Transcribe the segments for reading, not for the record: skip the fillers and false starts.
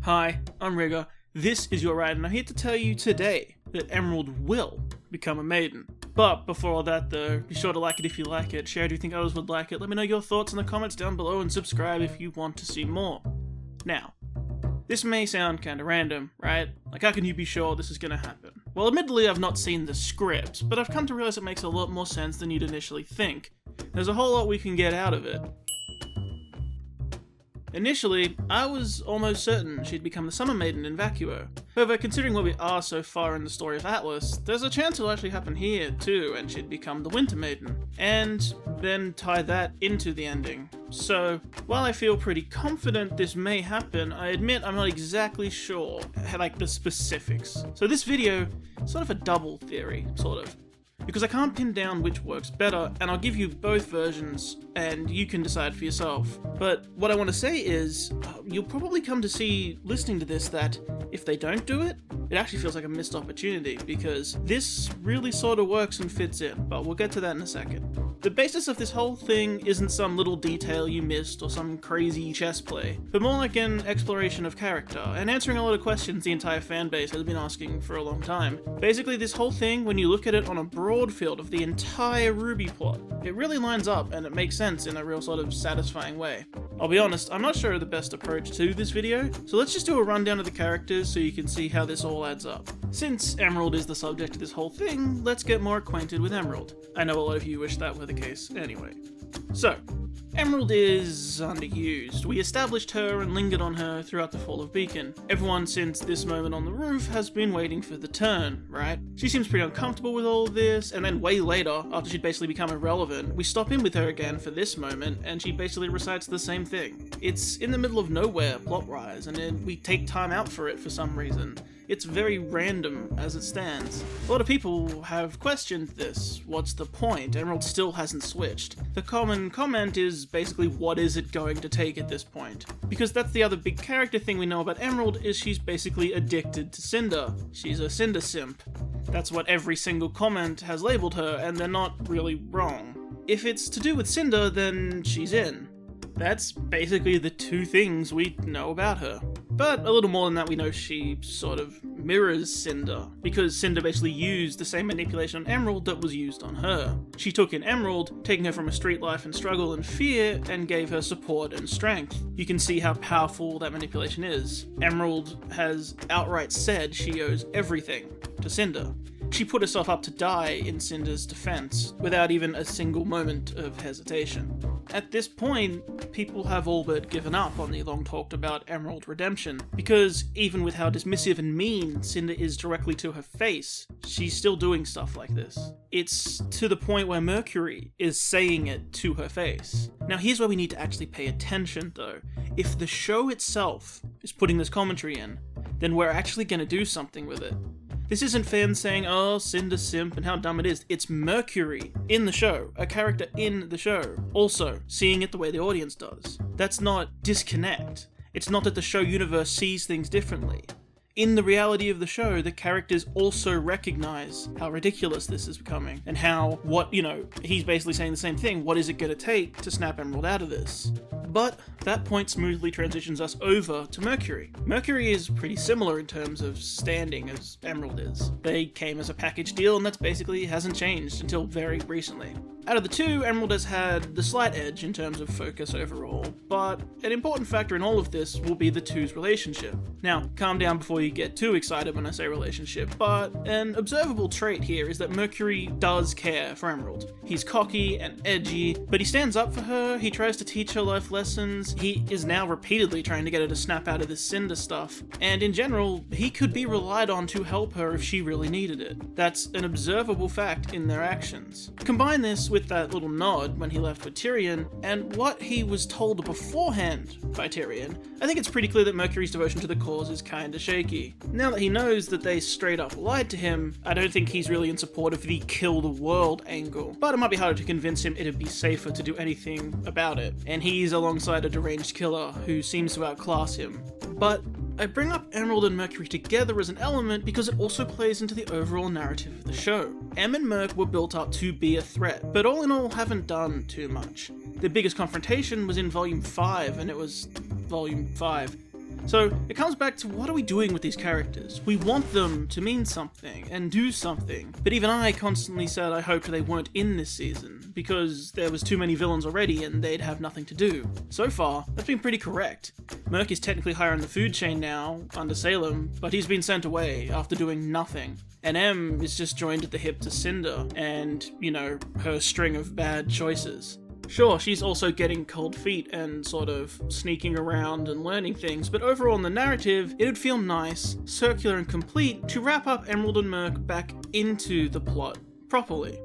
Hi, I'm Rigger, this is your ride, and I'm here to tell you today that Emerald will become a maiden. But before all that though, be sure to like it if you like it, share it if you think others would like it, let me know your thoughts in the comments down below, and subscribe if you want to see more. Now, this may sound kinda random, right? Like, how can you be sure this is gonna happen? Well, admittedly I've not seen the script, but I've come to realize it makes a lot more sense than you'd initially think. There's a whole lot we can get out of it. Initially, I was almost certain she'd become the Summer Maiden in Vacuo. However, considering where we are so far in the story of Atlas, there's a chance it'll actually happen here too, and she'd become the Winter Maiden, and then tie that into the ending. So, while I feel pretty confident this may happen, I admit I'm not exactly sure, like, the specifics. So this video is sort of a double theory, sort of. Because I can't pin down which works better, and I'll give you both versions, and you can decide for yourself. But what I want to say is, you'll probably come to see, listening to this, that if they don't do it, it actually feels like a missed opportunity, because this really sort of works and fits in, but we'll get to that in a second. The basis of this whole thing isn't some little detail you missed or some crazy chess play, but more like an exploration of character, and answering a lot of questions the entire fanbase has been asking for a long time. Basically, this whole thing, when you look at it on a broad field of the entire RWBY plot, it really lines up and it makes sense in a real sort of satisfying way. I'll be honest, I'm not sure of the best approach to this video, so let's just do a rundown of the characters so you can see how this all adds up. Since Emerald is the subject of this whole thing, let's get more acquainted with Emerald. I know a lot of you wish that were the case anyway. So, Emerald is underused. We established her and lingered on her throughout the fall of Beacon. Everyone since this moment on the roof has been waiting for the turn, right? She seems pretty uncomfortable with all of this, and then way later, after she'd basically become irrelevant, we stop in with her again for this moment, and she basically recites the same thing. It's in the middle of nowhere, plot-wise, and then we take time out for it for some reason. It's very random as it stands. A lot of people have questioned this. What's the point? Emerald still hasn't switched. The common comment is basically, what is it going to take at this point? Because that's the other big character thing we know about Emerald, is she's basically addicted to Cinder. She's a Cinder simp. That's what every single comment has labeled her, and they're not really wrong. If it's to do with Cinder, then she's in. That's basically the two things we know about her. But a little more than that, we know she sort of mirrors Cinder, because Cinder basically used the same manipulation on Emerald that was used on her. She took in Emerald, taking her from a street life and struggle and fear, and gave her support and strength. You can see how powerful that manipulation is. Emerald has outright said she owes everything to Cinder. She put herself up to die in Cinder's defense, without even a single moment of hesitation. At this point, people have all but given up on the long-talked about Emerald redemption, because even with how dismissive and mean Cinder is directly to her face, she's still doing stuff like this. It's to the point where Mercury is saying it to her face. Now here's where we need to actually pay attention though. If the show itself is putting this commentary in, then we're actually going to do something with it. This isn't fans saying, oh, Cinder simp and how dumb it is. It's Mercury in the show, a character in the show, also seeing it the way the audience does. That's not disconnect. It's not that the show universe sees things differently. In the reality of the show, the characters also recognize how ridiculous this is becoming, and how, he's basically saying the same thing. What is it going to take to snap Emerald out of this? But that point smoothly transitions us over to Mercury. Mercury is pretty similar in terms of standing as Emerald is. They came as a package deal, and that's basically hasn't changed until very recently. Out of the two, Emerald has had the slight edge in terms of focus overall, but an important factor in all of this will be the two's relationship. Now, calm down before you get too excited when I say relationship, but an observable trait here is that Mercury does care for Emerald. He's cocky and edgy, but he stands up for her, he tries to teach her life lessons, he is now repeatedly trying to get her to snap out of this Cinder stuff, and in general, he could be relied on to help her if she really needed it. That's an observable fact in their actions. Combine this with that little nod when he left with Tyrion, and what he was told beforehand by Tyrion, I think it's pretty clear that Mercury's devotion to the cause is kinda shaky. Now that he knows that they straight up lied to him, I don't think he's really in support of the kill the world angle, but it might be harder to convince him it'd be safer to do anything about it, and he's alongside a deranged killer who seems to outclass him. But I bring up Emerald and Mercury together as an element because it also plays into the overall narrative of the show. Em and Merc were built up to be a threat, but all in all haven't done too much. Their biggest confrontation was in Volume 5, and it was Volume 5. So it comes back to, what are we doing with these characters? We want them to mean something and do something, but even I constantly said I hoped they weren't in this season, because there was too many villains already and they'd have nothing to do. So far, that's been pretty correct. Merc is technically higher in the food chain now, under Salem, but he's been sent away after doing nothing. And M is just joined at the hip to Cinder and, her string of bad choices. Sure, she's also getting cold feet and sort of sneaking around and learning things, but overall in the narrative, it would feel nice, circular and complete to wrap up Emerald and Merc back into the plot properly.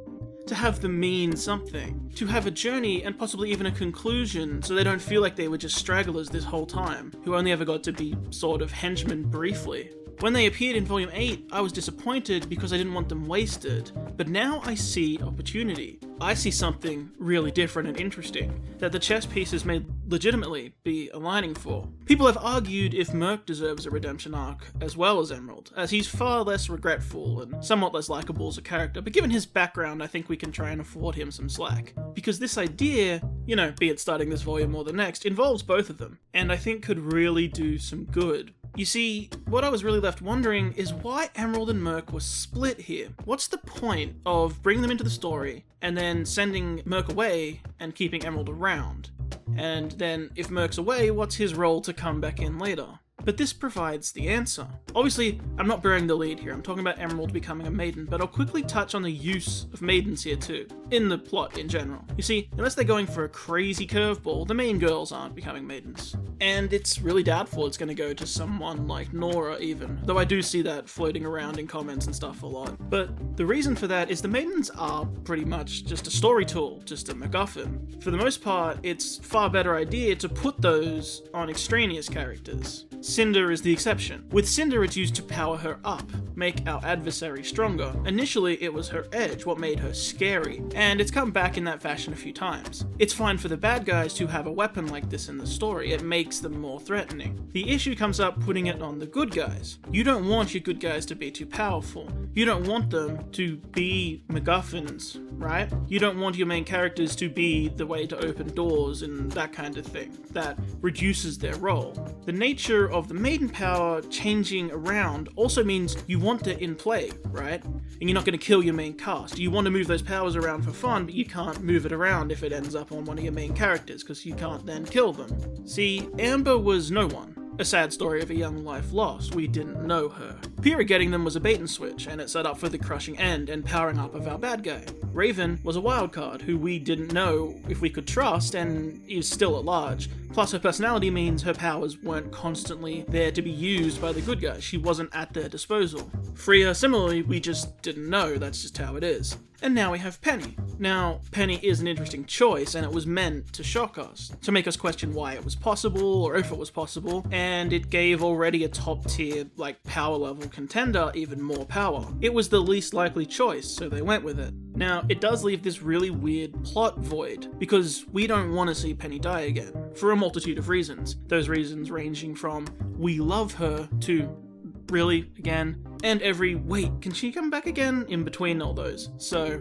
To have them mean something. To have a journey and possibly even a conclusion so they don't feel like they were just stragglers this whole time, who only ever got to be sort of henchmen briefly. When they appeared in Volume 8, I was disappointed because I didn't want them wasted, but now I see opportunity. I see something really different and interesting that the chess pieces may legitimately be aligning for. People have argued if Merc deserves a redemption arc as well as Emerald, as he's far less regretful and somewhat less likable as a character, but given his background, I think we can try and afford him some slack. Because this idea, be it starting this volume or the next, involves both of them, and I think could really do some good. You see, what I was really left wondering is why Emerald and Merc were split here. What's the point of bringing them into the story and then sending Merc away and keeping Emerald around? And then, if Merc's away, what's his role to come back in later? But this provides the answer. Obviously, I'm not bearing the lead here, I'm talking about Emerald becoming a maiden, but I'll quickly touch on the use of maidens here too, in the plot in general. You see, unless they're going for a crazy curveball, the main girls aren't becoming maidens. And it's really doubtful it's going to go to someone like Nora even, though I do see that floating around in comments and stuff a lot. But the reason for that is the maidens are pretty much just a story tool, just a MacGuffin. For the most part, it's a far better idea to put those on extraneous characters. Cinder is the exception. With Cinder, it's used to power her up, make our adversary stronger. Initially, it was her edge, what made her scary, and it's come back in that fashion a few times. It's fine for the bad guys to have a weapon like this in the story, it makes them more threatening. The issue comes up putting it on the good guys. You don't want your good guys to be too powerful. You don't want them to be MacGuffins, right? You don't want your main characters to be the way to open doors and that kind of thing. That reduces their role. The nature of the maiden power changing around also means you want it in play, right? And you're not going to kill your main cast. You want to move those powers around for fun, but you can't move it around if it ends up on one of your main characters, because you can't then kill them. See, Amber was no one. A sad story of a young life lost, we didn't know her. Pyrrha getting them was a bait and switch, and it set up for the crushing end and powering up of our bad guy. Raven was a wildcard, who we didn't know if we could trust, and is still at large. Plus her personality means her powers weren't constantly there to be used by the good guys, she wasn't at their disposal. Freya, similarly, we just didn't know, that's just how it is. And now we have Penny. Now, Penny is an interesting choice, and it was meant to shock us, to make us question why it was possible, or if it was possible, and it gave already a top tier, power level contender even more power. It was the least likely choice, so they went with it. Now, it does leave this really weird plot void, because we don't want to see Penny die again, for a multitude of reasons. Those reasons ranging from, we love her, to, really, again, and every, wait, can she come back again, in between all those, so,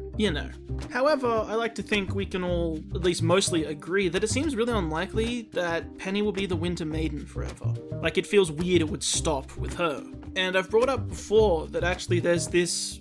However, I like to think we can all, at least mostly, agree that it seems really unlikely that Penny will be the Winter Maiden forever. It feels weird it would stop with her. And I've brought up before that actually there's this,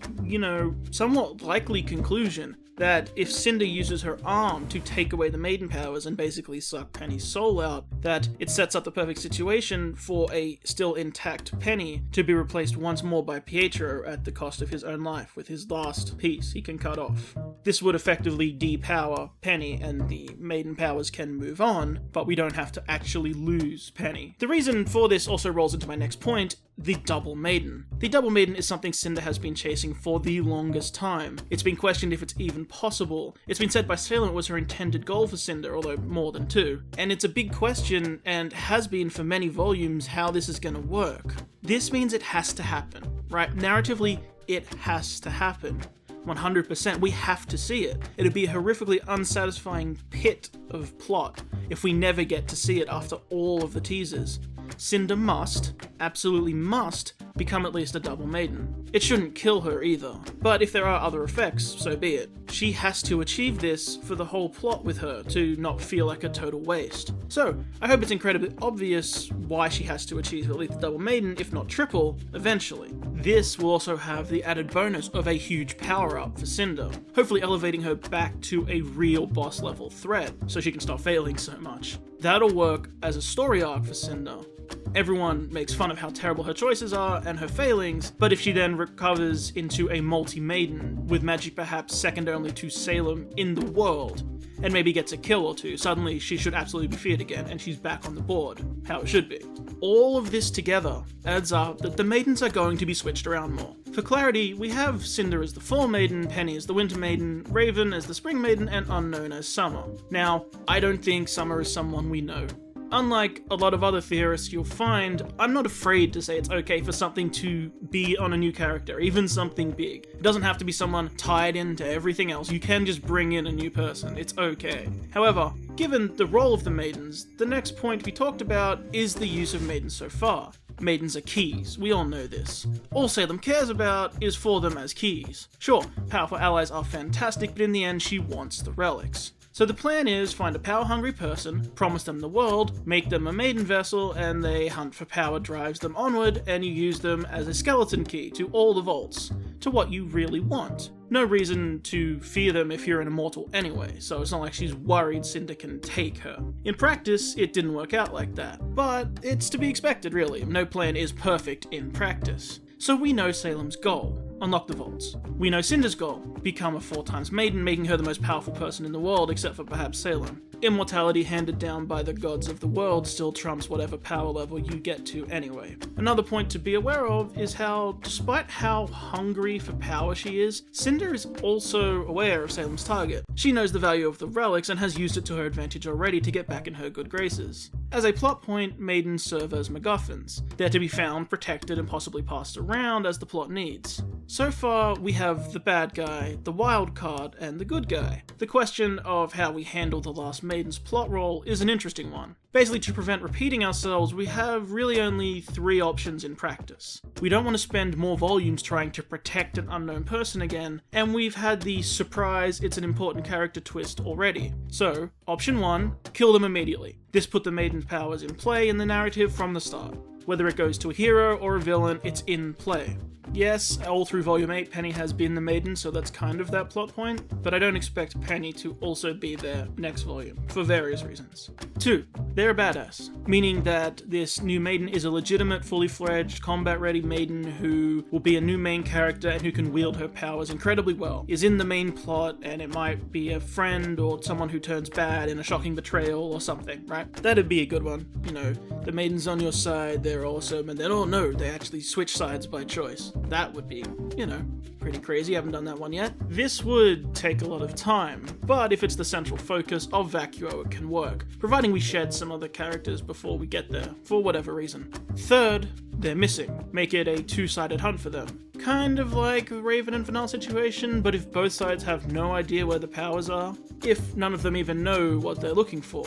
somewhat likely conclusion that if Cinder uses her arm to take away the maiden powers and basically suck Penny's soul out, that it sets up the perfect situation for a still intact Penny to be replaced once more by Pietro at the cost of his own life with his last piece he can cut off. This would effectively depower Penny and the maiden powers can move on, but we don't have to actually lose Penny. The reason for this also rolls into my next point, the Double Maiden. The Double Maiden is something Cinder has been chasing for the longest time. It's been questioned if it's even possible. It's been said by Salem it was her intended goal for Cinder, although more than two. And it's a big question, and has been for many volumes, how this is going to work. This means it has to happen, right? Narratively, it has to happen. 100%, we have to see it. It'd be a horrifically unsatisfying pit of plot if we never get to see it after all of the teasers. Cinder must, absolutely must, become at least a double maiden. It shouldn't kill her either, but if there are other effects, so be it. She has to achieve this for the whole plot with her to not feel like a total waste. So, I hope it's incredibly obvious why she has to achieve at least a double maiden, if not triple, eventually. This will also have the added bonus of a huge power-up for Cinder, hopefully elevating her back to a real boss level threat, so she can stop failing so much. That'll work as a story arc for Cinder. Everyone makes fun of how terrible her choices are and her failings, but if she then recovers into a multi-maiden, with magic perhaps second only to Salem in the world, and maybe gets a kill or two, suddenly she should absolutely be feared again, and she's back on the board, how it should be. All of this together adds up that the maidens are going to be switched around more. For clarity, we have Cinder as the Fall Maiden, Penny as the Winter Maiden, Raven as the Spring Maiden, and Unknown as Summer. Now, I don't think Summer is someone we know. Unlike a lot of other theorists you'll find, I'm not afraid to say it's okay for something to be on a new character, even something big. It doesn't have to be someone tied into everything else, you can just bring in a new person, it's okay. However, given the role of the maidens, the next point we talked about is the use of maidens so far. Maidens are keys, we all know this. All Salem cares about is for them as keys. Sure, powerful allies are fantastic, but in the end she wants the relics. So the plan is find a power-hungry person, promise them the world, make them a maiden vessel, and they hunt for power drives them onward, and you use them as a skeleton key to all the vaults, to what you really want. No reason to fear them if you're an immortal anyway, so it's not like she's worried Cinder can take her. In practice, it didn't work out like that, but it's to be expected really. No plan is perfect in practice. So we know Salem's goal, unlock the vaults. We know Cinder's goal, become a 4x maiden, making her the most powerful person in the world, except for perhaps Salem. Immortality handed down by the gods of the world still trumps whatever power level you get to anyway. Another point to be aware of is how, despite how hungry for power she is, Cinder is also aware of Salem's target. She knows the value of the relics and has used it to her advantage already to get back in her good graces. As a plot point, maidens serve as MacGuffins. They're to be found, protected, and possibly passed around as the plot needs. So far, we have the bad guy, the wild card, and the good guy. The question of how we handle the last maiden's plot role is an interesting one. Basically, to prevent repeating ourselves, we have really only 3 options in practice. We don't want to spend more volumes trying to protect an unknown person again, and we've had the surprise it's an important character twist already. So, option 1, kill them immediately. This put the maiden's powers in play in the narrative from the start. Whether it goes to a hero or a villain, it's in play. Yes, all through Volume 8, Penny has been the maiden, so that's kind of that plot point, but I don't expect Penny to also be there next volume, for various reasons. 2, they're a badass, meaning that this new maiden is a legitimate, fully fledged, combat-ready maiden who will be a new main character and who can wield her powers incredibly well, is in the main plot, and it might be a friend or someone who turns bad in a shocking betrayal or something, right? That'd be a good one. You know, the maiden's on your side, they're awesome, and then, oh no, they actually switch sides by choice. That would be, you know, pretty crazy. I haven't done that one yet. This would take a lot of time, but if it's the central focus of Vacuo, it can work, providing we shed some other characters before we get there, for whatever reason. 3rd, they're missing. Make it a 2-sided hunt for them. Kind of like the Raven and Vanilla situation, but if both sides have no idea where the powers are, if none of them even know what they're looking for.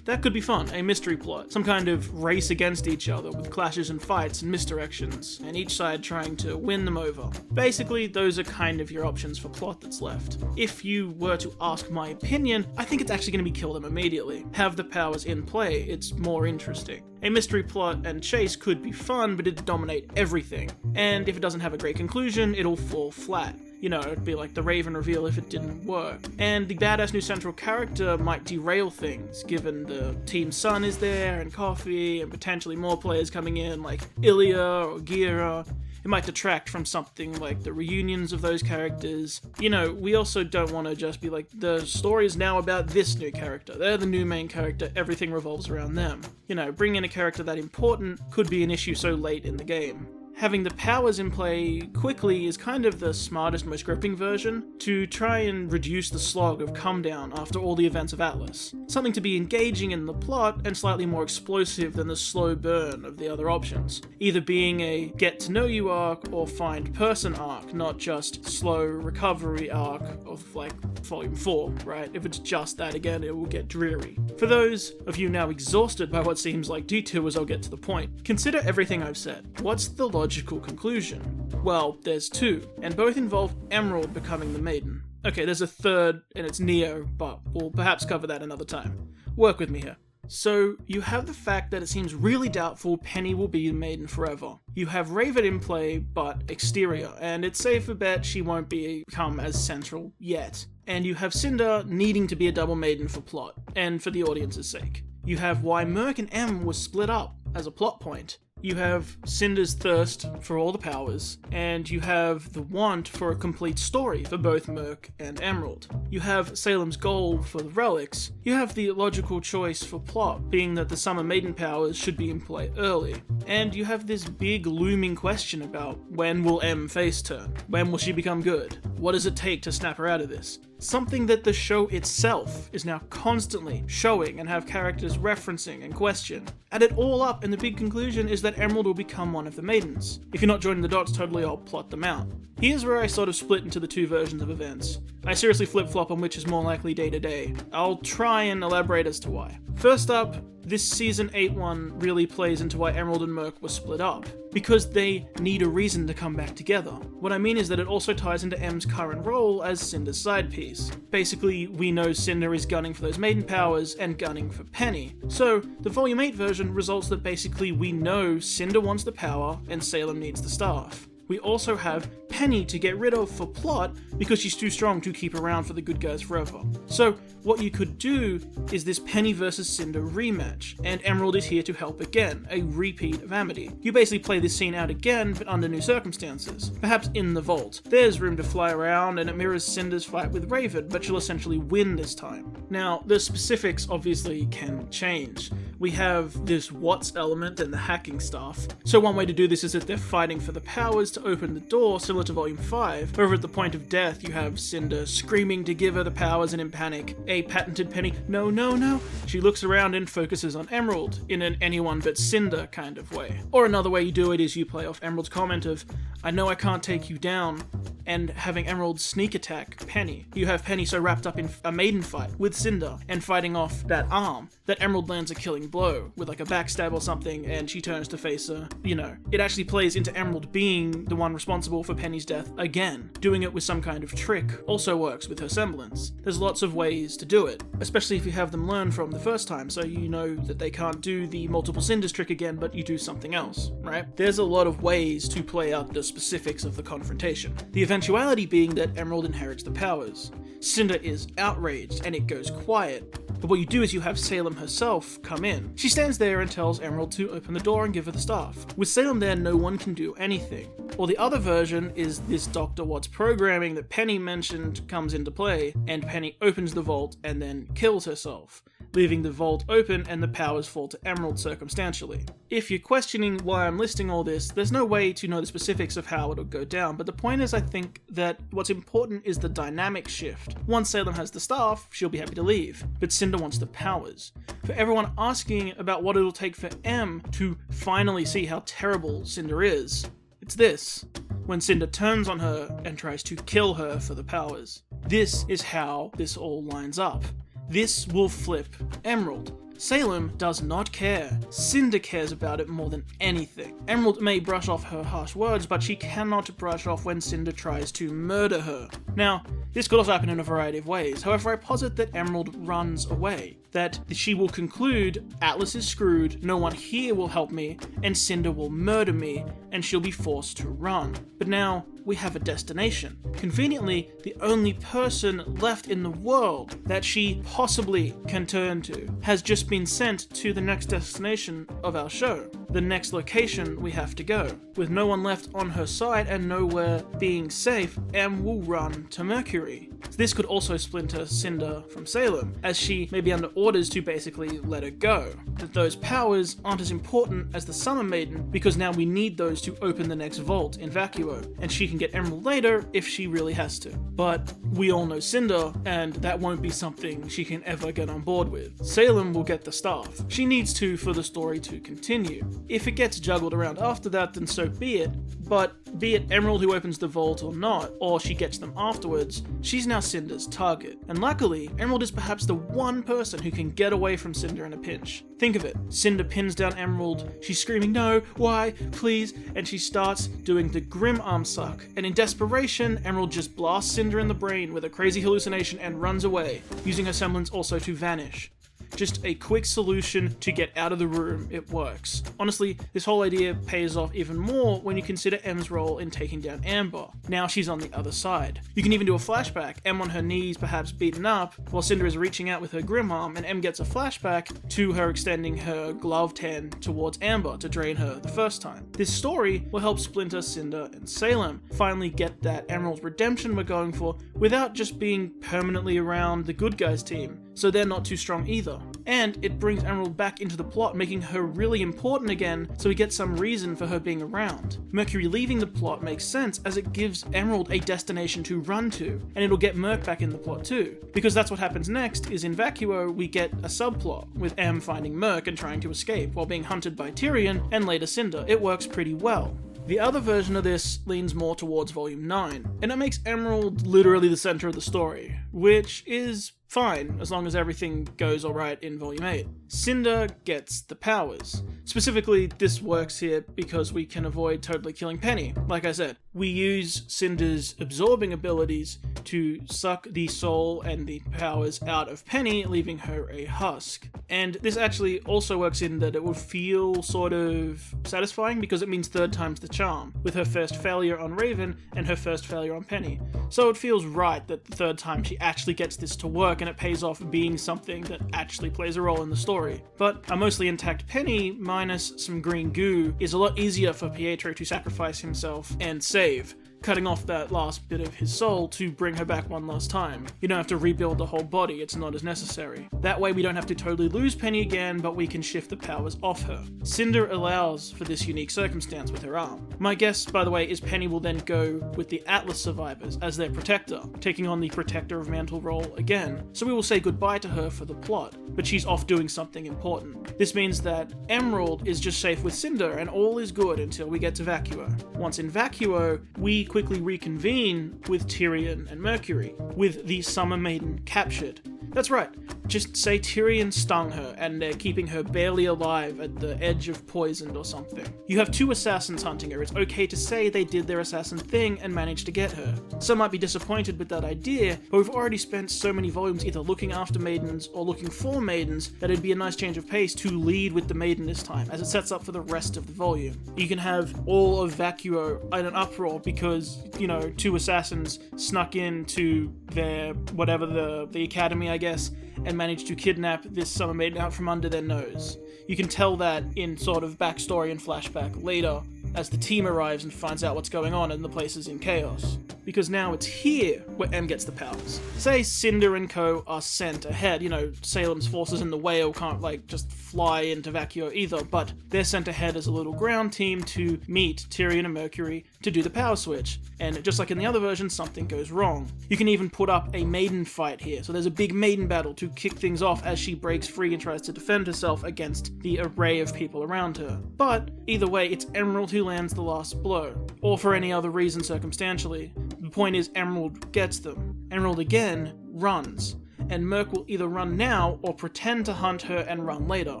That could be fun, a mystery plot, some kind of race against each other with clashes and fights and misdirections, and each side trying to win them over. Basically, those are kind of your options for plot that's left. If you were to ask my opinion, I think it's actually going to be kill them immediately. Have the powers in play, it's more interesting. A mystery plot and chase could be fun, but it'd dominate everything, and if it doesn't have a great conclusion, it'll fall flat. You know, it'd be like the Raven reveal if it didn't work. And the badass new central character might derail things, given the Team Sun is there, and Coffee, and potentially more players coming in, like Ilya or Gira. It might detract from something like the reunions of those characters. You know, we also don't want to just be like, the story is now about this new character. They're the new main character, everything revolves around them. You know, bringing in a character that important could be an issue so late in the game. having the powers in play quickly is kind of the smartest, most gripping version to try and reduce the slog of come down after all the events of Atlas. Something to be engaging in the plot and slightly more explosive than the slow burn of the other options. Either being a get to know you arc or find person arc, not just slow recovery arc of like volume 4, right? If it's just that again, it will get dreary. For those of you now exhausted by what seems like detours, I'll get to the point. Consider everything I've said. What's the logical conclusion? Well, there's two, and both involve Emerald becoming the Maiden. Okay, there's a third, and it's Neo, but we'll perhaps cover that another time. Work with me here. So, you have the fact that it seems really doubtful Penny will be the Maiden forever. You have Raven in play, but exterior, and it's safe to bet she won't become as central yet. And you have Cinder needing to be a double Maiden for plot, and for the audience's sake. You have why Merc and M was split up as a plot point. You have Cinder's thirst for all the powers, and you have the want for a complete story for both Merc and Emerald. You have Salem's goal for the relics. You have the logical choice for plot, being that the Summer Maiden powers should be in play early. And you have this big looming question about when will M face turn? When will she become good? What does it take to snap her out of this? Something that the show itself is now constantly showing and have characters referencing and question. Add it all up and the big conclusion is that Emerald will become one of the Maidens. If you're not joining the dots totally, I'll plot them out. Here's where I sort of split into the two versions of events. I seriously flip-flop on which is more likely day to day. I'll try and elaborate as to why. First up, this Season 8 one really plays into why Emerald and Merc were split up. Because they need a reason to come back together. What I mean is that it also ties into M's current role as Cinder's side piece. Basically, we know Cinder is gunning for those Maiden powers and gunning for Penny. So, the Volume 8 version results that basically we know Cinder wants the power and Salem needs the staff. We also have Penny to get rid of for plot because she's too strong to keep around for the good guys forever. So what you could do is this Penny versus Cinder rematch, and Emerald is here to help again, a repeat of Amity. You basically play this scene out again, but under new circumstances. Perhaps in the vault. There's room to fly around, and it mirrors Cinder's fight with Raven, but she'll essentially win this time. Now, the specifics obviously can change. We have this What's element and the hacking stuff. So one way to do this is that they're fighting for the powers to open the door, similar to Volume 5. However, at the point of death, you have Cinder screaming to give her the powers, and in panic, a patented Penny, no, no, no. She looks around and focuses on Emerald, in an anyone but Cinder kind of way. Or another way you do it is you play off Emerald's comment of, I know I can't take you down, and having Emerald sneak attack Penny. You have Penny so wrapped up in a Maiden fight with Cinder, and fighting off that arm, that Emerald lands a killing blow, with like a backstab or something, and she turns to face her. You know, it actually plays into Emerald being the one responsible for Penny's death again. Doing it with some kind of trick also works with her semblance. There's lots of ways to do it, especially if you have them learn from the first time, so you know that they can't do the multiple Cinders trick again, but you do something else, right? There's a lot of ways to play out the specifics of the confrontation. The eventuality being that Emerald inherits the powers. Cinder is outraged, and it goes quiet. But what you do is you have Salem herself come in. She stands there and tells Emerald to open the door and give her the staff. With Salem there, no one can do anything. Or the other version is this Dr. Watts programming that Penny mentioned comes into play, and Penny opens the vault and then kills herself, leaving the vault open and the powers fall to Emerald circumstantially. If you're questioning why I'm listing all this, there's no way to know the specifics of how it'll go down, but the point is I think that what's important is the dynamic shift. Once Salem has the staff, she'll be happy to leave, but Cinder wants the powers. For everyone asking about what it'll take for M to finally see how terrible Cinder is, it's this. When Cinder turns on her and tries to kill her for the powers. This is how this all lines up. This will flip Emerald. Salem does not care. Cinder cares about it more than anything. Emerald may brush off her harsh words, but she cannot brush off when Cinder tries to murder her. Now, this could also happen in a variety of ways. However, I posit that Emerald runs away. That she will conclude, Atlas is screwed, no one here will help me, and Cinder will murder me, and she'll be forced to run. But now, we have a destination. Conveniently, the only person left in the world that she possibly can turn to has just been sent to the next destination of our show. the next location we have to go. With no one left on her side and nowhere being safe, Em will run to Mercury. This could also splinter Cinder from Salem, as she may be under orders to basically let her go. That those powers aren't as important as the Summer Maiden, because now we need those to open the next vault in Vacuo, and she can get Emerald later if she really has to. But we all know Cinder, and that won't be something she can ever get on board with. Salem will get the staff. She needs to for the story to continue. If it gets juggled around after that, then so be it, but be it Emerald who opens the vault or not, or she gets them afterwards, she's now Cinder's target. And luckily, Emerald is perhaps the one person who can get away from Cinder in a pinch. Think of it, Cinder pins down Emerald, she's screaming, "No, why, please," and she starts doing the grim arm suck. And in desperation, Emerald just blasts Cinder in the brain with a crazy hallucination and runs away, using her semblance also to vanish. Just a quick solution to get out of the room, it works. Honestly, this whole idea pays off even more when you consider Em's role in taking down Amber. Now she's on the other side. You can even do a flashback, Em on her knees perhaps beaten up, while Cinder is reaching out with her grim arm, and Em gets a flashback to her extending her gloved hand towards Amber to drain her the first time. This story will help Splinter, Cinder, and Salem finally get that Emerald redemption we're going for without just being permanently around the good guys team, so they're not too strong either. And it brings Emerald back into the plot, making her really important again, so we get some reason for her being around. Mercury leaving the plot makes sense, as it gives Emerald a destination to run to, and it'll get Merc back in the plot too. Because that's what happens next, is in Vacuo we get a subplot, with Em finding Merc and trying to escape, while being hunted by Tyrion and later Cinder. It works pretty well. The other version of this leans more towards Volume 9, and it makes Emerald literally the center of the story, which is fine, as long as everything goes alright in Volume 8. Cinder gets the powers. Specifically, this works here because we can avoid totally killing Penny. Like I said, we use Cinder's absorbing abilities to suck the soul and the powers out of Penny, leaving her a husk. And this actually also works in that it will feel sort of satisfying because it means third time's the charm, with her first failure on Raven and her first failure on Penny. So it feels right that the third time she actually gets this to work, and it pays off being something that actually plays a role in the story. But a mostly intact Penny, minus some green goo, is a lot easier for Pietro to sacrifice himself and save, cutting off that last bit of his soul to bring her back one last time. You don't have to rebuild the whole body, it's not as necessary. That way we don't have to totally lose Penny again, but we can shift the powers off her. Cinder allows for this unique circumstance with her arm. My guess, by the way, is Penny will then go with the Atlas survivors as their protector, taking on the Protector of Mantle role again, so we will say goodbye to her for the plot, but she's off doing something important. This means that Emerald is just safe with Cinder, and all is good until we get to Vacuo. Once in Vacuo, we quickly reconvene with Tyrion and Mercury, with the Summer Maiden captured. That's right, just say Tyrion stung her and they're keeping her barely alive at the edge of poisoned or something. You have two assassins hunting her, it's okay to say they did their assassin thing and managed to get her. Some might be disappointed with that idea, but we've already spent so many volumes either looking after maidens or looking for maidens that it'd be a nice change of pace to lead with the maiden this time, as it sets up for the rest of the volume. You can have all of Vacuo in an uproar because, you know, two assassins snuck into their, whatever, the academy, I guess, and managed to kidnap this Summer Maiden out from under their nose. You can tell that in sort of backstory and flashback later, as the team arrives and finds out what's going on and the place is in chaos. Because now it's here where Em gets the powers. Say Cinder and co are sent ahead, you know, Salem's forces and the whale can't just fly into Vacuo either, but they're sent ahead as a little ground team to meet Tyrion and Mercury to do the power switch. And just like in the other version, something goes wrong. You can even put up a maiden fight here, so there's a big maiden battle to kick things off as she breaks free and tries to defend herself against the array of people around her. But either way, it's Emerald who lands the last blow, or for any other reason circumstantially. The point is Emerald gets them. Emerald again runs, and Merc will either run now or pretend to hunt her and run later.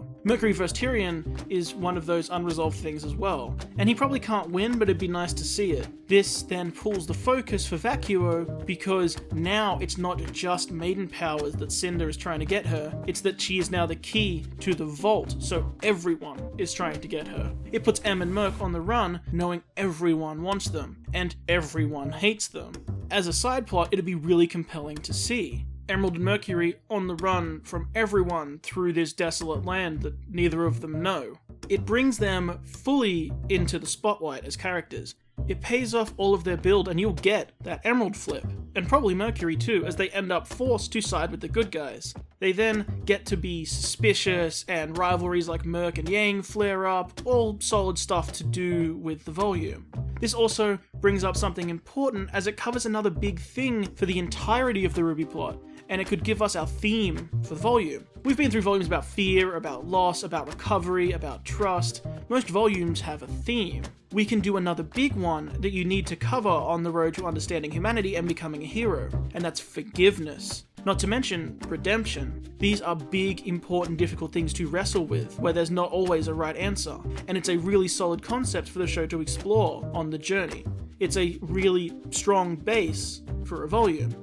Mercury vs. Tyrion is one of those unresolved things as well, and he probably can't win, but it'd be nice to see it. This then pulls the focus for Vacuo, because now it's not just maiden powers that Cinder is trying to get her, it's that she is now the key to the vault, so everyone is trying to get her. It puts Em and Merc on the run, knowing everyone wants them, and everyone hates them. As a side plot, it'd be really compelling to see Emerald and Mercury on the run from everyone through this desolate land that neither of them know. it brings them fully into the spotlight as characters. It pays off all of their build, and you'll get that Emerald flip, and probably Mercury too, as they end up forced to side with the good guys. They then get to be suspicious, and rivalries like Merc and Yang flare up, all solid stuff to do with the volume. This also brings up something important, as it covers another big thing for the entirety of the RWBY plot, and it could give us our theme for the volume. We've been through volumes about fear, about loss, about recovery, about trust. Most volumes have a theme. We can do another big one that you need to cover on the road to understanding humanity and becoming a hero, and that's forgiveness. Not to mention redemption. These are big, important, difficult things to wrestle with, where there's not always a right answer, and it's a really solid concept for the show to explore on the journey. It's a really strong base for a volume.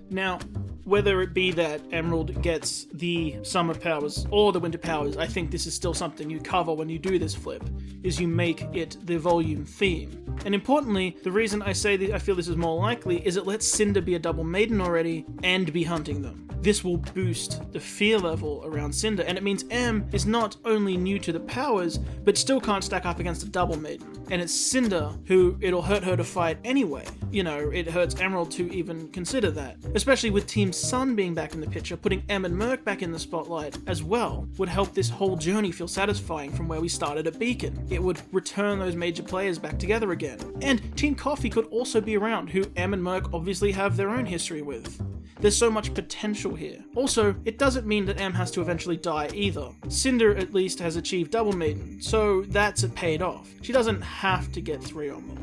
Now, whether it be that Emerald gets the summer powers or the winter powers, I think this is still something you cover when you do this flip, is you make it the volume theme. And importantly, the reason I say that I feel this is more likely is it lets Cinder be a double maiden already and be hunting them. This will boost the fear level around Cinder, and it means M is not only new to the powers, but still can't stack up against a double maiden. And it's Cinder who it'll hurt her to fight anyway. You know, it hurts Emerald to even consider that. Especially with Team Sun being back in the picture, putting M and Merc back in the spotlight as well would help this whole journey feel satisfying from where we started at Beacon. It would return those major players back together again. And Team Coffee could also be around, who M and Merc obviously have their own history with. There's so much potential here. Also, it doesn't mean that M has to eventually die either. Cinder at least has achieved double maiden, so that's paid off. She doesn't have to get 3 or more.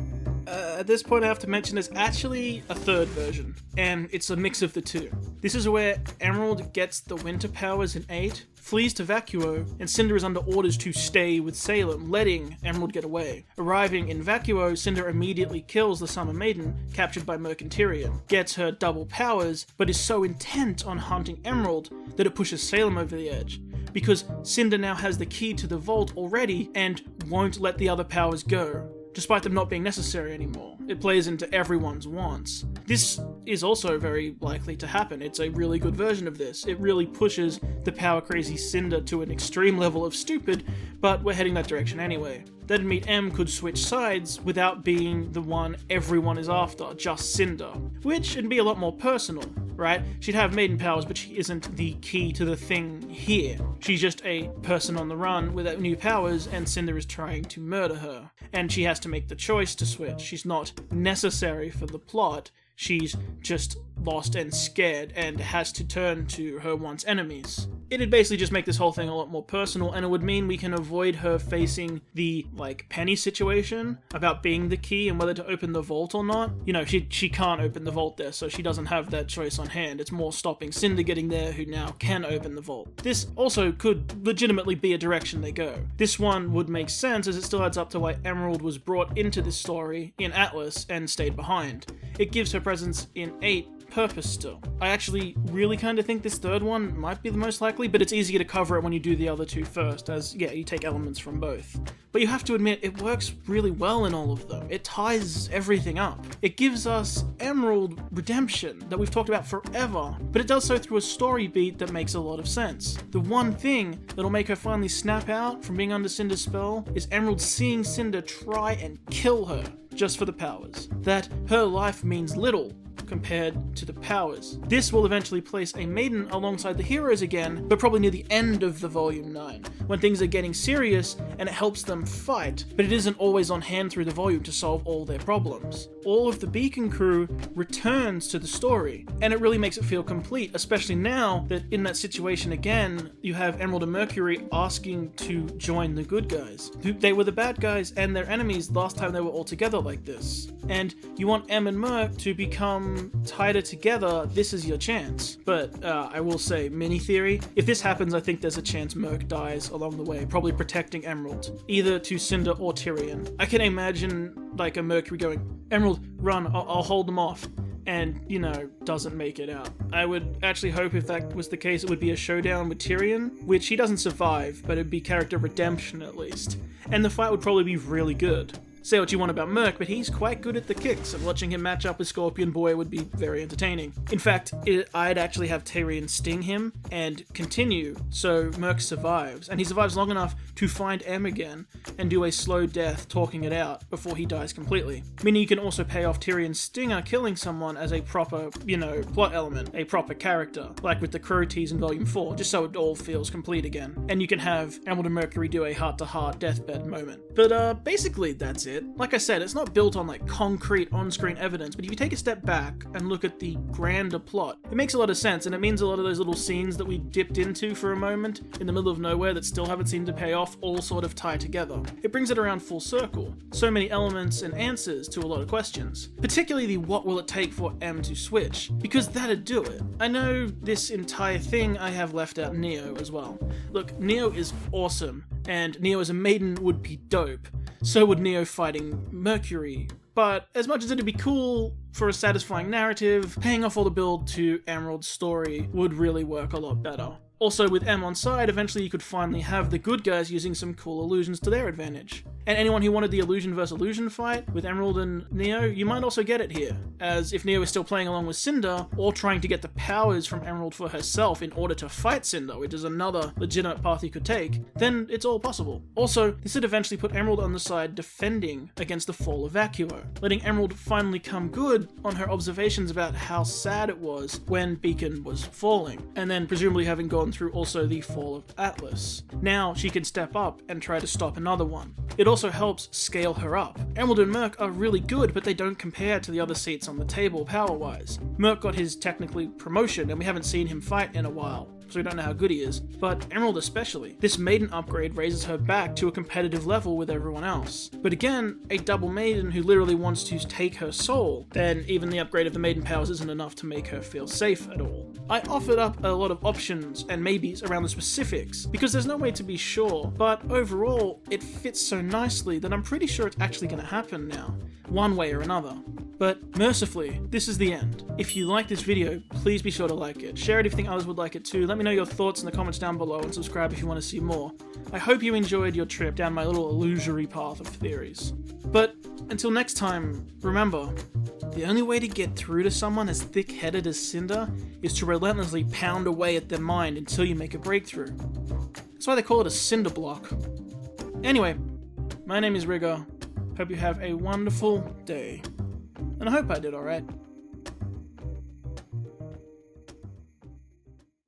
At this point I have to mention there's actually a third version, and it's a mix of the two. This is where Emerald gets the winter powers in 8, flees to Vacuo, and Cinder is under orders to stay with Salem, letting Emerald get away. Arriving in Vacuo, Cinder immediately kills the Summer Maiden, captured by Merc and Tyrion, gets her double powers, but is so intent on hunting Emerald that it pushes Salem over the edge, because Cinder now has the key to the vault already and won't let the other powers go, despite them not being necessary anymore. It plays into everyone's wants. This is also very likely to happen. It's a really good version of this. It really pushes the power-crazy Cinder to an extreme level of stupid, but we're heading that direction anyway. That'd mean M could switch sides without being the one everyone is after, just Cinder, which would be a lot more personal, right? She'd have maiden powers, but she isn't the key to the thing here. She's just a person on the run without new powers, and Cinder is trying to murder her. And she has to make the choice to switch. She's not necessary for the plot. She's just lost and scared and has to turn to her once enemies. It'd basically just make this whole thing a lot more personal, and it would mean we can avoid her facing the, Penny situation about being the key and whether to open the vault or not. You know, she can't open the vault there, so she doesn't have that choice on hand. It's more stopping Cinder getting there, who now can open the vault. This also could legitimately be a direction they go. This one would make sense, as it still adds up to why Emerald was brought into this story in Atlas and stayed behind. It gives her presence in 8 purpose still. I actually really kind of think this third one might be the most likely, but it's easier to cover it when you do the other two first, as, yeah, you take elements from both. But you have to admit, it works really well in all of them. It ties everything up. It gives us Emerald redemption that we've talked about forever, but it does so through a story beat that makes a lot of sense. The one thing that'll make her finally snap out from being under Cinder's spell is Emerald seeing Cinder try and kill her just for the powers. That her life means little compared to the powers. This will eventually place a maiden alongside the heroes again, but probably near the end of the Volume 9, when things are getting serious and it helps them fight, but it isn't always on hand through the volume to solve all their problems. All of the Beacon crew returns to the story, and it really makes it feel complete, especially now that in that situation again, you have Emerald and Mercury asking to join the good guys. They were the bad guys and their enemies last time they were all together like this. And you want M and Merc to become tighter together, this is your chance. But I will say, mini theory, if this happens, I think there's a chance Merc dies along the way, probably protecting Emerald, either to Cinder or Tyrion. I can imagine like a Mercury going, Emerald, run, I'll hold them off, and, doesn't make it out. I would actually hope if that was the case, it would be a showdown with Tyrion, which he doesn't survive, but it'd be character redemption at least. And the fight would probably be really good. Say what you want about Merc, but he's quite good at the kicks, and watching him match up with Scorpion Boy would be very entertaining. In fact, I'd actually have Tyrion sting him and continue so Merc survives, and he survives long enough to find M again and do a slow death talking it out before he dies completely. Meaning you can also pay off Tyrion's stinger killing someone as a proper, plot element, a proper character, like with the Crow tease in Volume 4, just so it all feels complete again. And you can have Emerald and Mercury do a heart-to-heart deathbed moment. But basically that's it. Like I said, it's not built on like concrete on-screen evidence, but if you take a step back and look at the grander plot, it makes a lot of sense, and it means a lot of those little scenes that we dipped into for a moment in the middle of nowhere that still haven't seemed to pay off all sort of tie together. It brings it around full circle. So many elements and answers to a lot of questions. Particularly the what will it take for M to switch, because that'd do it. I know this entire thing I have left out Neo as well. Look, Neo is awesome, and Neo as a maiden would be dope. So would Neo fighting Mercury. But as much as it'd be cool for a satisfying narrative, paying off all the build to Emerald's story would really work a lot better. Also, with M on side, eventually you could finally have the good guys using some cool illusions to their advantage. And anyone who wanted the illusion versus illusion fight with Emerald and Neo, you might also get it here, as if Neo is still playing along with Cinder, or trying to get the powers from Emerald for herself in order to fight Cinder, which is another legitimate path you could take, then it's all possible. Also, this would eventually put Emerald on the side defending against the fall of Vacuo, letting Emerald finally come good on her observations about how sad it was when Beacon was falling, and then presumably having gone through also the fall of Atlas. Now she can step up and try to stop another one. It also helps scale her up. Emerald and Merc are really good, but they don't compare to the other seats on the table power-wise. Merc got his technically promotion, and we haven't seen him fight in a while, so we don't know how good he is, but Emerald especially. This Maiden upgrade raises her back to a competitive level with everyone else. But again, a double Maiden who literally wants to take her soul, then even the upgrade of the Maiden powers isn't enough to make her feel safe at all. I offered up a lot of options and maybes around the specifics, because there's no way to be sure, but overall, it fits so nicely that I'm pretty sure it's actually going to happen now, one way or another. But mercifully, this is the end. If you like this video, please be sure to like it, share it if you think others would like it too, let me know your thoughts in the comments down below, and subscribe if you want to see more. I hope you enjoyed your trip down my little illusory path of theories. But until next time, remember, the only way to get through to someone as thick-headed as Cinder is to relentlessly pound away at their mind until you make a breakthrough. That's why they call it a cinder block. Anyway, my name is Rigger. Hope you have a wonderful day. And I hope I did alright.